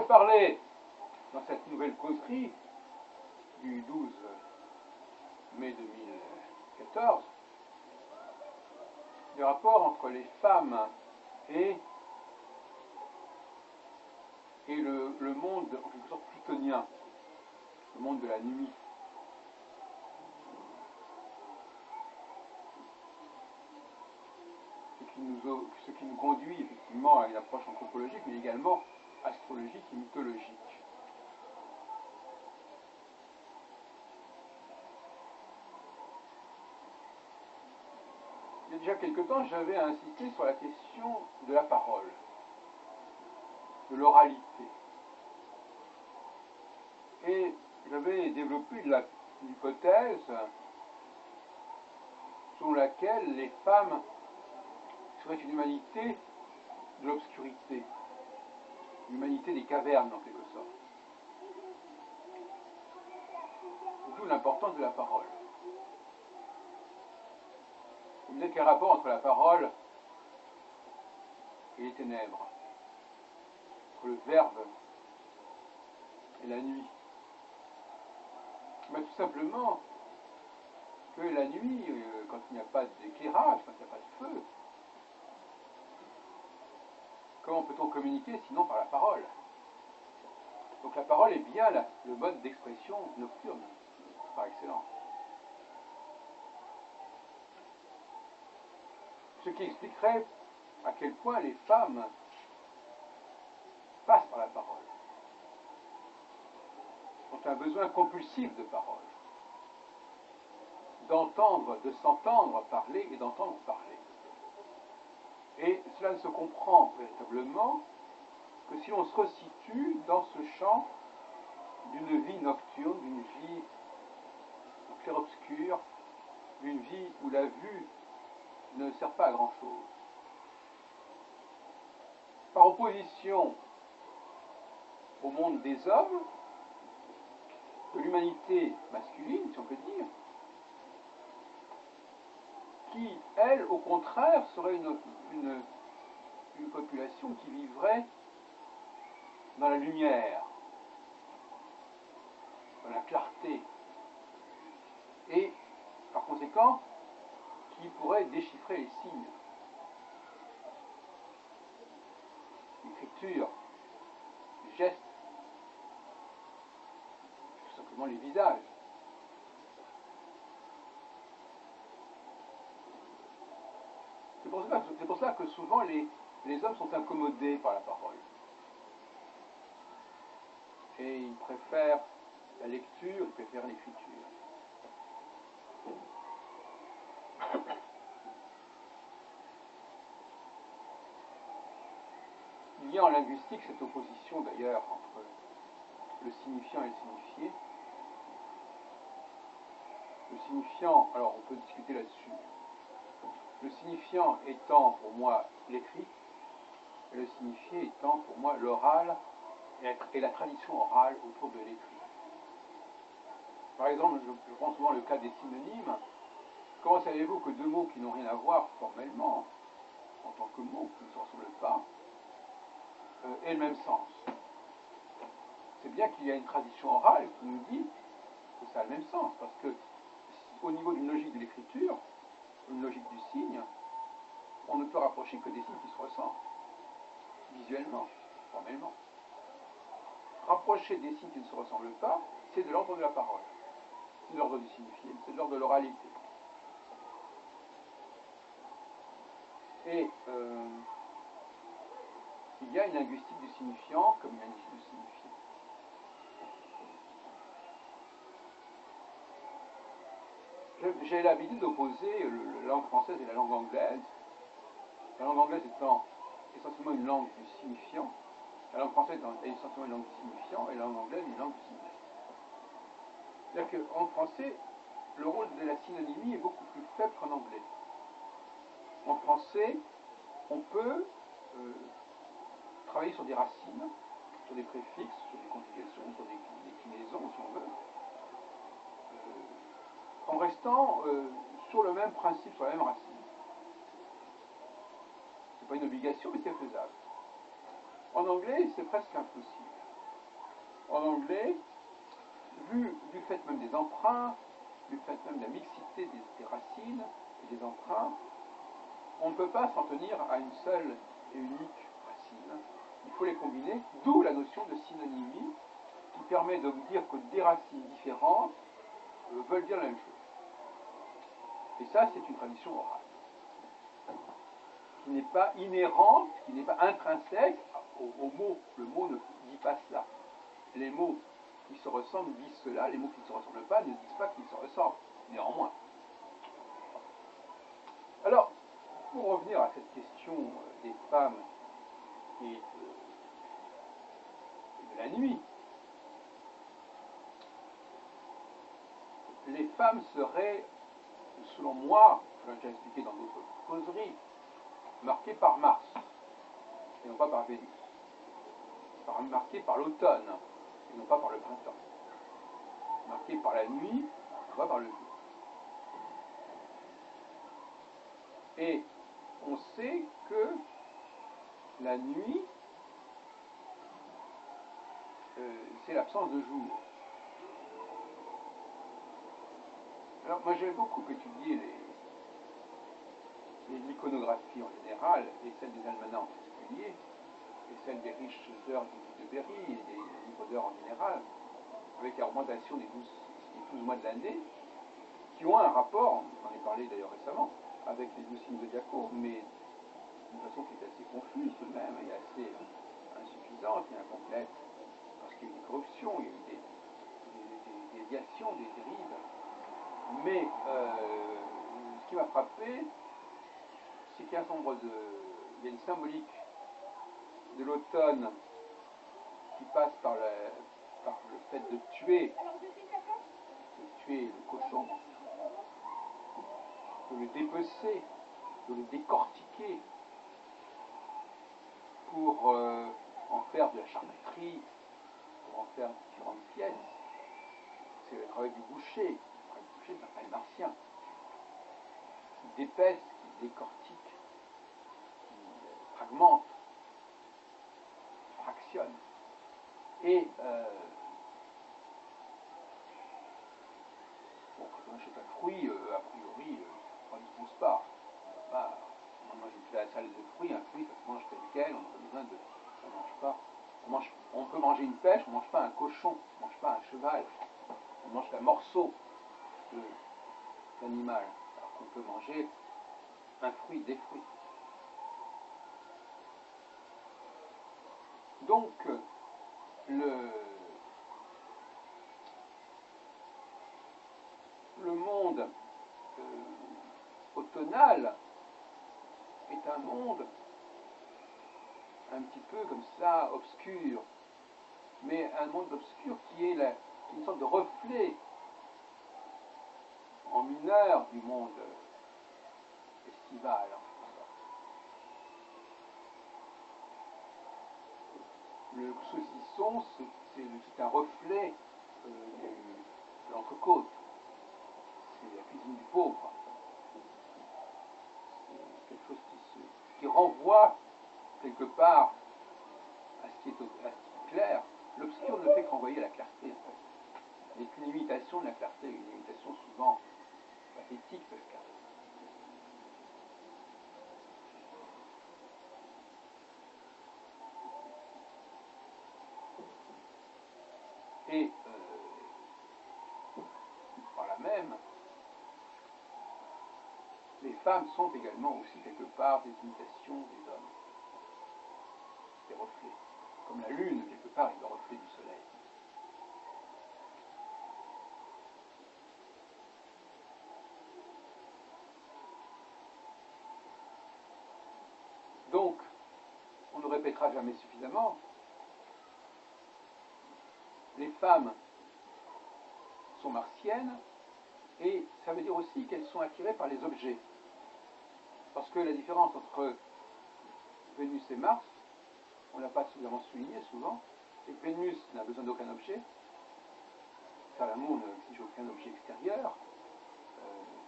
parler, dans cette nouvelle causerie du 12 mai 2014, du rapport entre les femmes et le monde, en quelque sorte, plutonien, le monde de la nuit. Ce qui nous conduit effectivement à une approche anthropologique, mais également astrologique et mythologique. Il y a déjà quelque temps, j'avais insisté sur la question de la parole, de l'oralité. Et j'avais développé l'hypothèse selon laquelle les femmes seraient une humanité de l'obscurité, une humanité des cavernes en quelque sorte. D'où l'importance de la parole. Vous me dites quel rapport entre la parole et les ténèbres, entre le verbe et la nuit. Mais tout simplement que la nuit, quand il n'y a pas d'éclairage, quand il n'y a pas de feu, comment peut-on communiquer sinon par la parole? Donc la parole est bien le mode d'expression nocturne, par excellence. Ce qui expliquerait à quel point les femmes passent par la parole, ont un besoin compulsif de parole, d'entendre, de s'entendre parler et d'entendre parler. Et cela ne se comprend véritablement que si l'on se resitue dans ce champ d'une vie nocturne, d'une vie en clair-obscur, d'une vie où la vue ne sert pas à grand-chose. Par opposition au monde des hommes, de l'humanité masculine, si on peut dire, qui, elle, au contraire, serait une population qui vivrait dans la lumière, dans la clarté, et, par conséquent, qui pourrait déchiffrer les signes, l'écriture, les gestes, tout simplement les visages. C'est pour ça que souvent les hommes sont incommodés par la parole. Et ils préfèrent la lecture, ils préfèrent l'écriture. Il y a en linguistique cette opposition d'ailleurs entre le signifiant et le signifié. Le signifiant, alors on peut discuter là-dessus. Le signifiant étant pour moi l'écrit, et le signifié étant pour moi l'oral et la tradition orale autour de l'écrit. Par exemple, je prends souvent le cas des synonymes. Comment savez-vous que deux mots qui n'ont rien à voir formellement, en tant que mots, qui ne se ressemblent pas, aient le même sens? C'est bien qu'il y a une tradition orale qui nous dit que ça a le même sens, parce que au niveau d'une logique de l'écriture, une logique du signe, on ne peut rapprocher que des signes qui se ressemblent, visuellement, formellement. Rapprocher des signes qui ne se ressemblent pas, c'est de l'ordre de la parole, c'est de l'ordre du signifié, c'est de l'ordre de l'oralité. Et il y a une linguistique du signifiant comme une linguistique du signifié. J'ai l'habitude d'opposer la langue française et la langue anglaise. La langue anglaise étant essentiellement une langue du signifiant, la langue française étant essentiellement une langue du signifiant, et la langue anglaise une langue du signifiant. C'est-à-dire qu'en français, le rôle de la synonymie est beaucoup plus faible qu'en anglais. En français, on peut travailler sur des racines, sur des préfixes, sur des conjugations, sur des déclinaisons, si on veut, en restant sur le même principe, sur la même racine. C'est pas une obligation, mais c'est faisable. En anglais, c'est presque impossible. en anglais, vu du fait même des emprunts, du fait même de la mixité des racines et des emprunts, on ne peut pas s'en tenir à une seule et unique racine. Il faut les combiner, d'où la notion de synonymie qui permet de dire que des racines différentes veulent dire la même chose. Et ça, c'est une tradition orale, qui n'est pas inhérente, qui n'est pas intrinsèque au mot. Le mot ne dit pas cela. Les mots qui se ressemblent disent cela, les mots qui ne se ressemblent pas ne disent pas qu'ils se ressemblent, néanmoins. Alors, pour revenir à cette question des femmes et de la nuit, les femmes seraient, selon moi, je l'ai déjà expliqué dans d'autres causeries, marquées par Mars, et non pas par Vénus. Marquées par l'automne, et non pas par le printemps. Marquées par la nuit, et non pas par le jour. Et on sait que la nuit, c'est l'absence de jour. Alors moi j'ai beaucoup étudié l'iconographie en général, et celle des almanachs en particulier, et celle des riches heures de Berry, et des livres d'heures en général, avec la augmentation des 12 mois de l'année, qui ont un rapport, on en a parlé d'ailleurs récemment, avec les 12 signes zodiacaux, mais d'une façon qui est assez confuse tout de même, et assez insuffisante et incomplète, parce qu'il y a eu des corruptions, il y a eu des déviations, des dérives. Mais ce qui m'a frappé, c'est qu'il y a il y a une symbolique de l'automne qui passe par le fait de tuer le cochon, de le dépecer, de le décortiquer pour en faire de la charcuterie, pour en faire différentes pièces. C'est le travail du boucher. Le travail du boucher, c'est un travail martien. Qui dépaisse, qui décortique, qui fragmente, qui fractionne. Et quand on achète un fruit, a priori, on ne pousse pas. On mange une salade de fruits, un fruit, ça se mange tel quel, on n'a pas besoin de. On mange pas. On peut manger une pêche, on ne mange pas un cochon, on ne mange pas un cheval, on mange un morceau d'animal, alors qu'on peut manger un fruit, des fruits. Donc, le monde automnal est un monde un petit peu comme ça, obscur, mais un monde obscur qui est une sorte de reflet en mineur du monde estival. Le saucisson, c'est un reflet de l'entrecôte. C'est la cuisine du pauvre. C'est quelque chose qui renvoie quelque part à ce qui est clair. L'obscur ne fait que renvoyer à la clarté, en fait. C'est une imitation de la clarté, une imitation souvent pathétique de la clarté. Et par là même, les femmes sont également aussi quelque part des imitations des hommes, des reflets. Comme la lune, quelque part, est le reflet du soleil. Donc, on ne répétera jamais suffisamment, les femmes sont martiennes, et ça veut dire aussi qu'elles sont attirées par les objets. Parce que la différence entre Vénus et Mars, on ne l'a pas suffisamment souligné souvent, c'est que Vénus n'a besoin d'aucun objet. Faire l'amour n'exige aucun objet extérieur.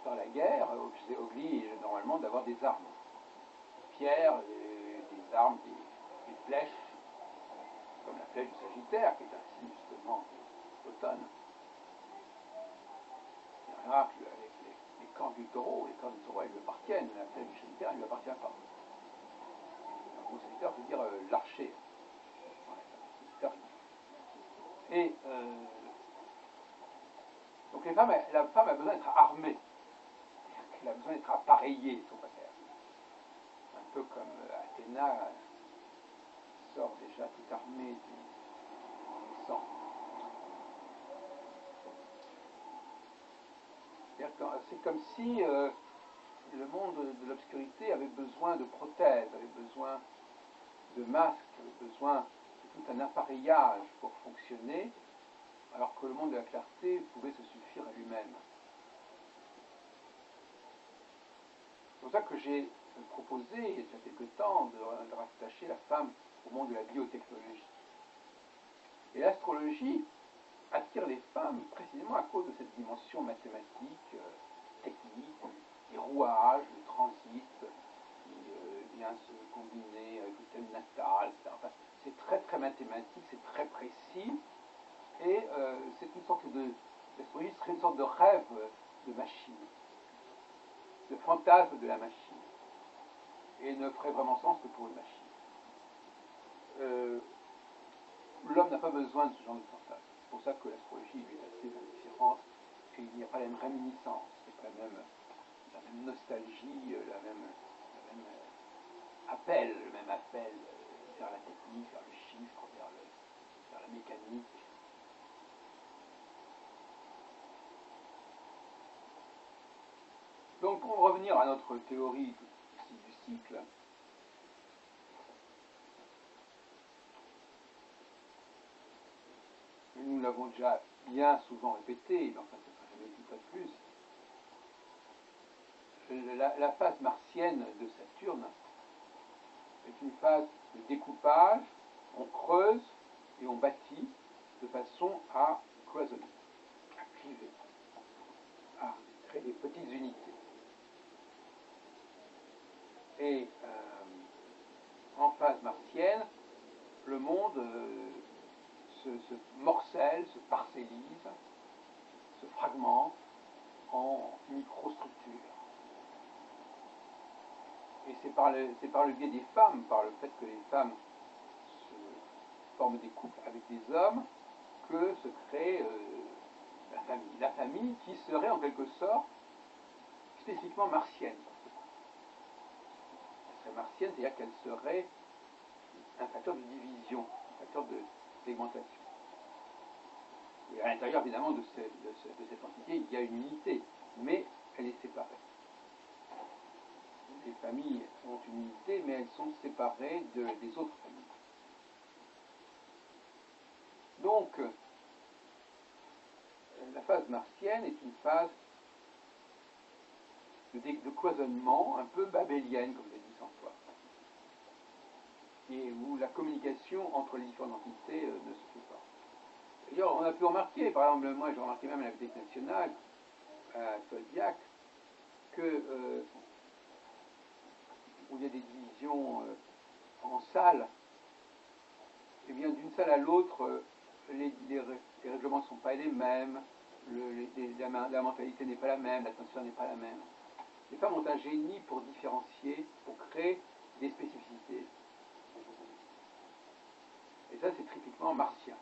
Faire la guerre oblige normalement d'avoir des armes. Des pierres, des armes, des flèches, comme la flèche du Sagittaire, qui est un signe justement d'automne. Il y en a avec les cornes du taureau, elles lui appartiennent, la flèche du Sagittaire, elle ne lui appartient pas. Le Sagittaire veut dire l'archer. Et donc la femme a besoin d'être armée. Elle a besoin d'être appareillée, si on peut dire. Un peu comme Athéna sort déjà toute armée du sang. C'est comme si le monde de l'obscurité avait besoin de prothèses, avait besoin de masques, avait besoin de tout un appareillage pour fonctionner, alors que le monde de la clarté pouvait se suffire à lui-même. C'est pour ça que j'ai proposé, il y a déjà quelque temps, de rattacher la femme au monde de la biotechnologie. Et l'astrologie attire les femmes précisément à cause de cette dimension mathématique, technique, les rouages, le transit, qui vient se combiner avec le thème natal, etc. Enfin, c'est très très mathématique, c'est très précis, et c'est une sorte l'astrologie serait une sorte de rêve de machine, de fantasme de la machine, et ne ferait vraiment sens que pour une machine. L'homme n'a pas besoin de ce genre de fantasme. C'est pour ça que l'astrologie lui est assez indifférente, et il n'y a pas la même réminiscence, c'est pas la même nostalgie, le même appel vers la technique, vers le chiffre, vers la mécanique. Donc pour revenir à notre théorie du cycle, nous l'avons déjà bien souvent répété, mais enfin ce ne sera jamais une fois de plus, la phase martienne de Saturne est une phase de découpage, on creuse et on bâtit de façon à cloisonner, à cliver, à créer des petites unités. Et en phase martienne, le monde se morcelle, se parcellise, se fragmente en microstructures. Et c'est par le biais des femmes, par le fait que les femmes forment des couples avec des hommes, que se crée la famille. La famille qui serait en quelque sorte spécifiquement martienne. Elle serait martienne, c'est-à-dire qu'elle serait un facteur de division, un facteur de segmentation. Et à l'intérieur, évidemment, de cette entité, il y a une unité, mais elle est séparée. Les familles ont une unité, mais elles sont séparées des autres familles. Donc, la phase martienne est une phase de cloisonnement, un peu babélienne, comme l'a dit Saint-Paul, et où la communication entre les différentes entités ne se fait pas. D'ailleurs, on a pu remarquer, par exemple, moi j'ai remarqué même à la Bibliothèque nationale, à Tolbiac, que où il y a des divisions en salles, et bien d'une salle à l'autre, les règlements ne sont pas les mêmes, la mentalité n'est pas la même, l'attention n'est pas la même. Les femmes ont un génie pour différencier, pour créer des spécificités. Et ça, c'est typiquement martien.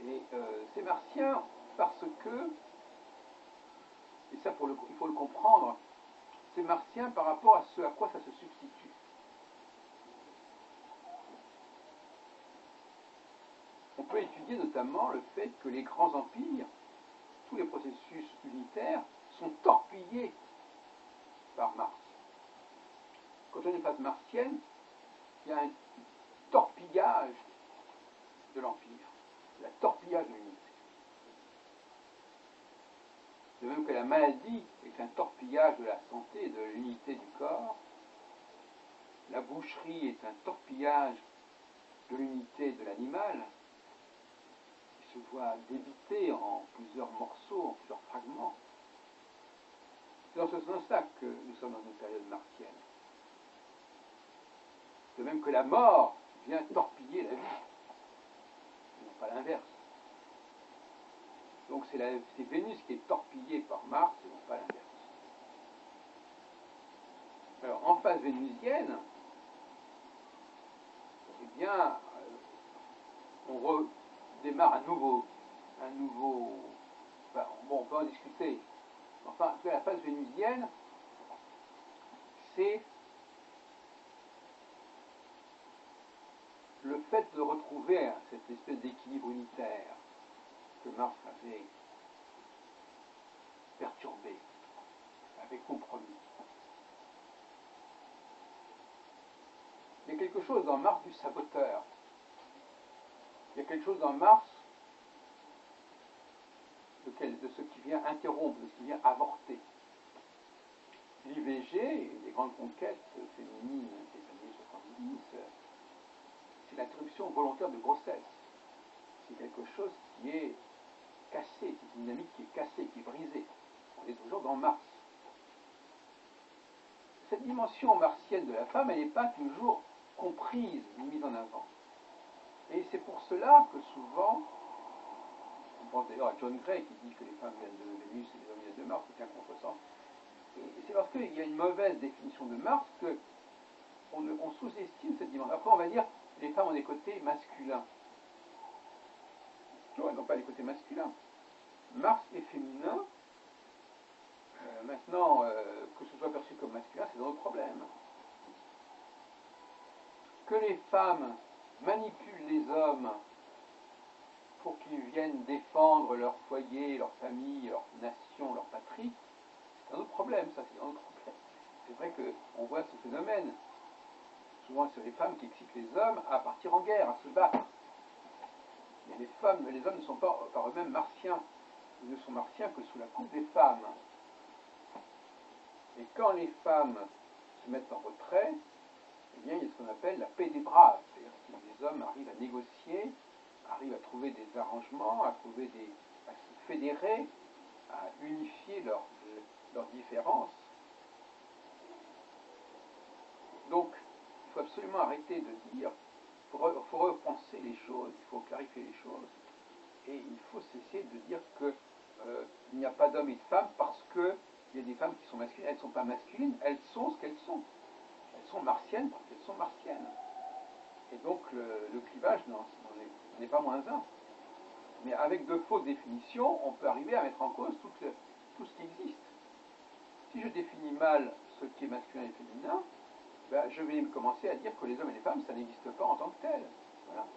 Et c'est martien parce que, et ça il faut le comprendre, c'est martien par rapport à ce à quoi ça se substitue. On peut étudier notamment le fait que les grands empires, tous les processus unitaires, sont torpillés par Mars. Quand on est une phase martienne, il y a un torpillage de l'empire, la torpillage de l'unité. De même que la maladie est un torpillage de la santé et de l'unité du corps, la boucherie est un torpillage de l'unité de l'animal, qui se voit débité en plusieurs morceaux, en plusieurs fragments. C'est dans ce sens-là que nous sommes dans une période martienne. De même que la mort vient torpiller la vie, non pas l'inverse. Donc c'est Vénus qui est torpillée par Mars et non pas l'inverse. Alors en phase vénusienne, eh bien, on redémarre un nouveau, enfin, bon, on peut en discuter. Enfin, la phase vénusienne, c'est le fait de retrouver cette espèce d'équilibre unitaire que Mars avait perturbé, avait compromis. Il y a quelque chose dans Mars du saboteur. Il y a quelque chose dans Mars de ce qui vient interrompre, de ce qui vient avorter. L'IVG, les grandes conquêtes féminines des années 70, c'est l'interruption volontaire de grossesse. C'est quelque chose qui est cassé, c'est une dynamique qui est cassée, qui est brisée. On est toujours dans Mars. Cette dimension martienne de la femme, elle n'est pas toujours comprise, mise en avant. Et c'est pour cela que souvent, on pense d'ailleurs à John Gray qui dit que les femmes viennent de Vénus et les hommes viennent de Mars, c'est un contresens. Et c'est parce qu'il y a une mauvaise définition de Mars qu'on sous-estime cette dimension. Après, on va dire les femmes ont des côtés masculins. Non, elles n'ont pas des côtés masculins. Mars est féminin. Maintenant, que ce soit perçu comme masculin, c'est un autre problème. Que les femmes manipulent les hommes pour qu'ils viennent défendre leur foyer, leur famille, leur nation, leur patrie, c'est un autre problème, ça, c'est un autre problème. C'est vrai qu'on voit ce phénomène. Souvent, c'est les femmes qui excitent les hommes à partir en guerre, à se battre. Mais les hommes ne sont pas par eux-mêmes martiens. Ils ne sont martiens que sous la coupe des femmes. Et quand les femmes se mettent en retrait, eh bien, il y a ce qu'on appelle la paix des braves. C'est-à-dire que les hommes arrivent à négocier, arrivent à trouver des arrangements, à se fédérer, à unifier leurs différences. Donc, il faut absolument arrêter de dire, il faut repenser les choses, il faut clarifier les choses, et il faut cesser de dire qu'il n'y a pas d'hommes et de femmes parce qu'il y a des femmes qui sont masculines. Elles ne sont pas masculines, elles sont ce qu'elles sont. Elles sont martiennes parce qu'elles sont martiennes. Et donc le clivage n'en est pas moins un. Mais avec de fausses définitions, on peut arriver à mettre en cause tout ce qui existe. Si je définis mal ce qui est masculin et féminin, ben, je vais commencer à dire que les hommes et les femmes, ça n'existe pas en tant que tel. Voilà.